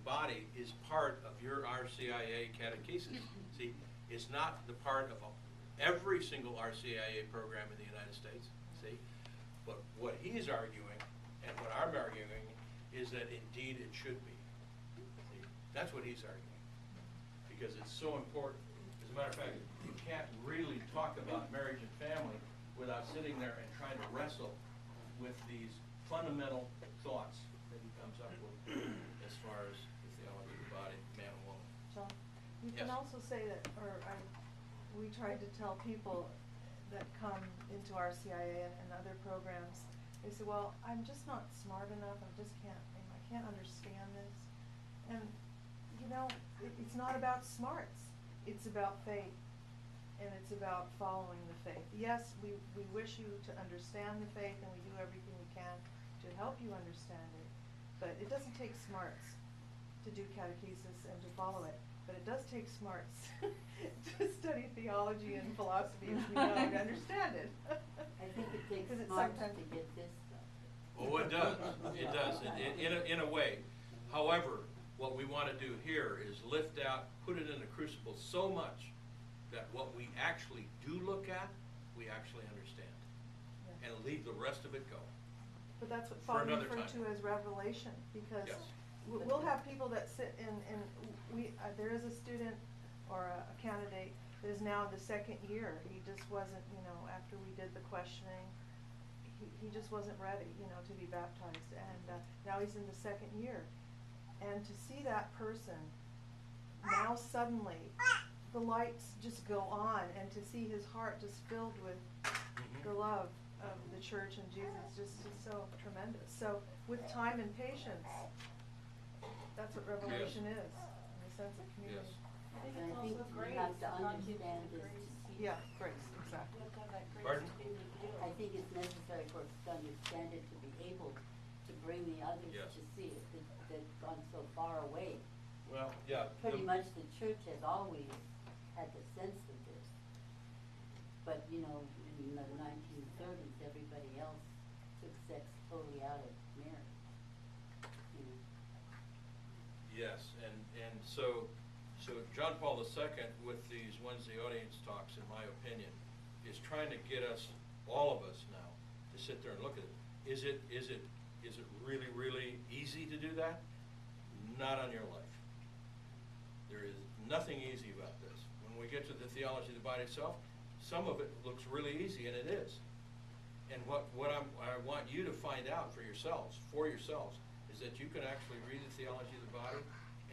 body is part of your RCIA catechesis. See, it's not the part of every single RCIA program in the United States, see? But what he's arguing, and what I'm arguing, is that indeed it should be. See? That's what he's arguing, because it's so important. As a matter of fact, you can't really talk about marriage and family without sitting there and trying to wrestle with these fundamental thoughts that he comes up with as far as the theology of the body, man and woman. John, you can Yes. also say that, we tried to tell people that come into RCIA and other programs, they say, well, I'm just not smart enough, I can't understand this. And, you know, it's not about smarts, it's about faith. And it's about following the faith. Yes, we wish you to understand the faith, and we do everything we can to help you understand it. But it doesn't take smarts to do catechesis and to follow it. But it does take smarts to study theology and philosophy as we know to understand it. I think it takes 'Cause smarts to sometimes- get this stuff. Oh, it does. It does, in a way. However, what we want to do here is lift out, put it in the crucible so much that what we actually do look at, we actually understand. Yeah. And leave the rest of it go. But that's what For Father another referred time. to as revelation, because Yes. we'll have people that sit there is a student or a candidate that is now in the second year. He just wasn't, after we did the questioning, he just wasn't ready, to be baptized. And now he's in the second year. And to see that person now suddenly, the lights just go on, and to see his heart just filled with the love of the church and Jesus just is so tremendous. So with time and patience, that's what revelation is, in the sense of community. Yes. I think And it's I think also you grace, have to not to understand be this. grace. Yeah, grace, exactly. You have to have that grace Pardon? to be able to do it. I think it's necessary for us to understand it, to be able to bring the others Yes. to see it, that's gone so far away. Well, yeah. Pretty much the church has always had the sense of this. But, in the 1930s, everybody else took sex totally out of marriage. Yes, and so John Paul II, with these Wednesday audience talks, in my opinion, is trying to get us, all of us now, to sit there and look at it. Is it really, really easy to do that? Not on your life. There is nothing easy about this. When we get to the theology of the body itself, some of it looks really easy, and it is. And what I want you to find out for yourselves, is that you can actually read the theology of the body,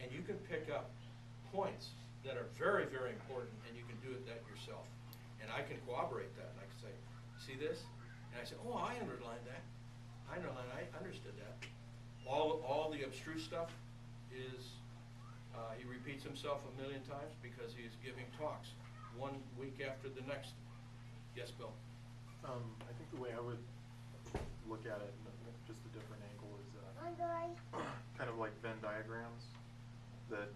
and you can pick up points that are very, very important, and you can do that yourself. And I can corroborate that, and I can say, see this? And I say, oh, I underlined that. I understood that. All the abstruse stuff is, he repeats himself 1,000,000 times because he's giving talks 1 week after the next. Yes, Bill? I think the way I would look at it, just a different angle, is kind of like Venn diagrams. That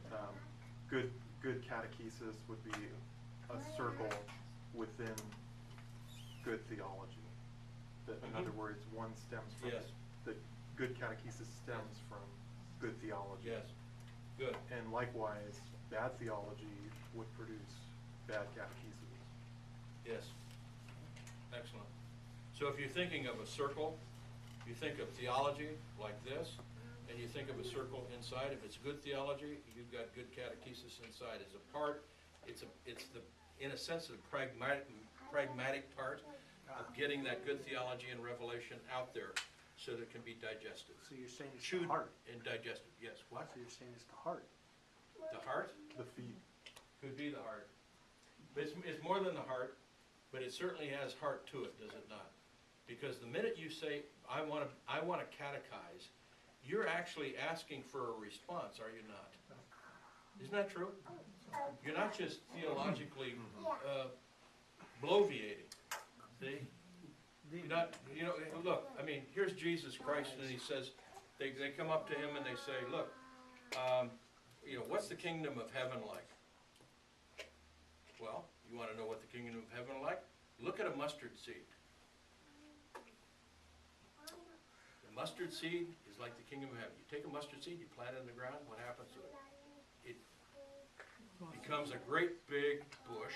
good catechesis would be a circle within good theology. That, in other words, one stems from Yes. the good catechesis stems from good theology. Yes. Good. And likewise, bad theology would produce bad catechesis. Yes. Excellent. So if you're thinking of a circle, you think of theology like this, and you think of a circle inside. If it's good theology, you've got good catechesis inside. As a part, it's the in a sense the pragmatic part of getting that good theology and revelation out there so that it can be digested. So you're saying it's the Chewed heart. and digested. Yes. What? So you're saying it's the heart. The heart? The feet. Could be the heart. But it's more than the heart, but it certainly has heart to it, does it not? Because the minute you say, I want to catechize, you're actually asking for a response, are you not? Isn't that true? You're not just theologically bloviating. See? You're not, look, I mean, here's Jesus Christ, and he says, they come up to him and they say, look, what's the kingdom of heaven like? Well, you want to know what the kingdom of heaven is like? Look at a mustard seed. The mustard seed is like the kingdom of heaven. You take a mustard seed, you plant it in the ground, what happens to it? It becomes a great big bush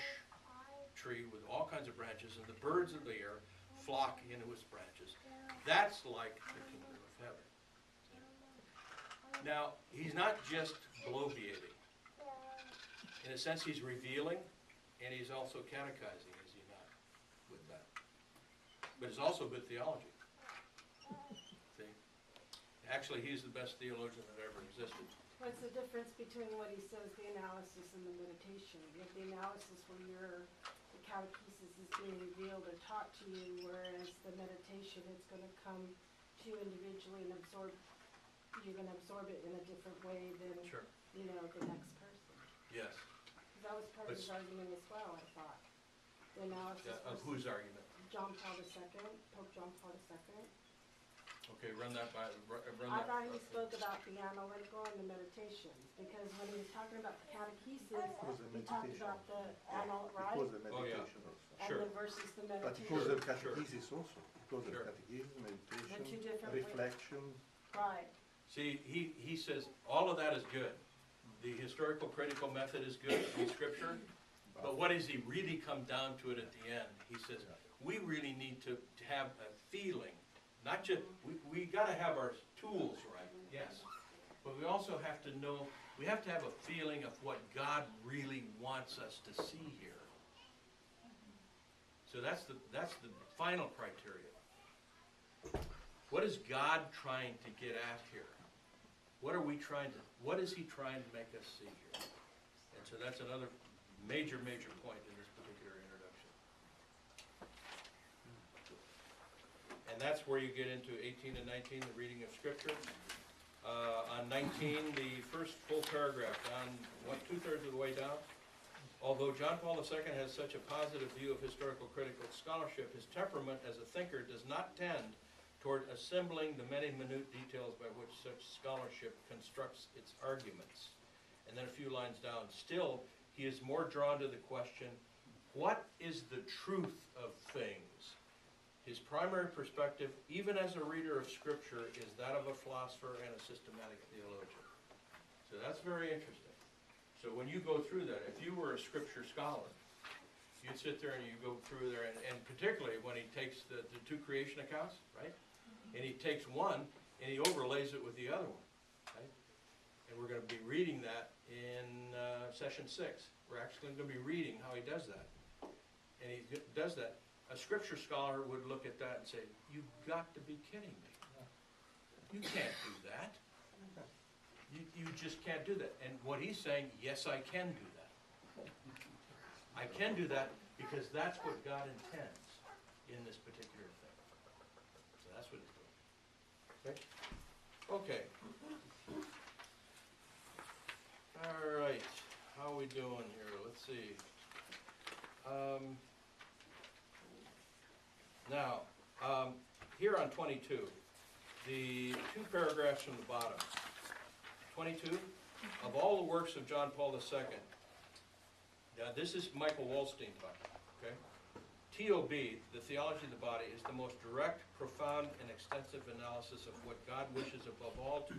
tree with all kinds of branches, and the birds of the air flock into its branches. That's like the kingdom of heaven. Now, he's not just bloviating. In a sense, he's revealing, and he's also catechizing, is he not, with that? But it's also good theology. See? Actually, he's the best theologian that ever existed. What's the difference between what he says, the analysis and the meditation? With the analysis where the catechesis is being revealed or taught to you, whereas the meditation, it's gonna come to you individually and you're gonna absorb it in a different way than, Sure. you know, the next person. Yes. 'Cause that was part of his But- argument as well, I thought. The analysis Yeah, of versus whose argument? John Paul II, Pope John Paul II. Okay, run that by, run I that. thought he spoke about the analytical and the meditations, because when he was talking about the catechesis, was a he talked meditation. about the It right? was a Oh, yeah. meditation also. And Sure. then versus the But it was meditation. a catechesis also. It was a Sure. catechesis, two meditation, different ways. reflection. Right. See, he says all of that is good. The historical critical method is good in Scripture, but what does he really come down to it at the end? He says, we really need to have a feeling, not just, we gotta have our tools right, yes, but we also have to know, we have to have a feeling of what God really wants us to see here. So that's the final criteria. What is God trying to get at here? What is he trying to make us see here? And so that's another major point in this particular introduction. And that's where you get into 18 and 19, the reading of Scripture. On 19, the first full paragraph, on 2/3 of the way down. Although John Paul II has such a positive view of historical critical scholarship, his temperament as a thinker does not tend toward assembling the many minute details by which such scholarship constructs its arguments. And then a few lines down, still, he is more drawn to the question, what is the truth of things? His primary perspective, even as a reader of Scripture, is that of a philosopher and a systematic theologian. So that's very interesting. So when you go through that, if you were a Scripture scholar, you'd sit there and you go through there, and particularly when he takes the two creation accounts, right? And he takes one and he overlays it with the other one, right? And we're going to be reading that in session 6. We're actually going to be reading how he does that. And he does that. A Scripture scholar would look at that and say, you've got to be kidding me. You can't do that. You just can't do that. And what he's saying, yes, I can do that. I can do that because that's what God intends in this particular thing. So that's what he's doing. Okay. All right. How are we doing here? Let's see. Now, here on 22, the 2 paragraphs from the bottom. 22, of all the works of John Paul II, now this is Michael Wallstein talking, okay? TOB, the theology of the body, is the most direct, profound, and extensive analysis of what God wishes above all to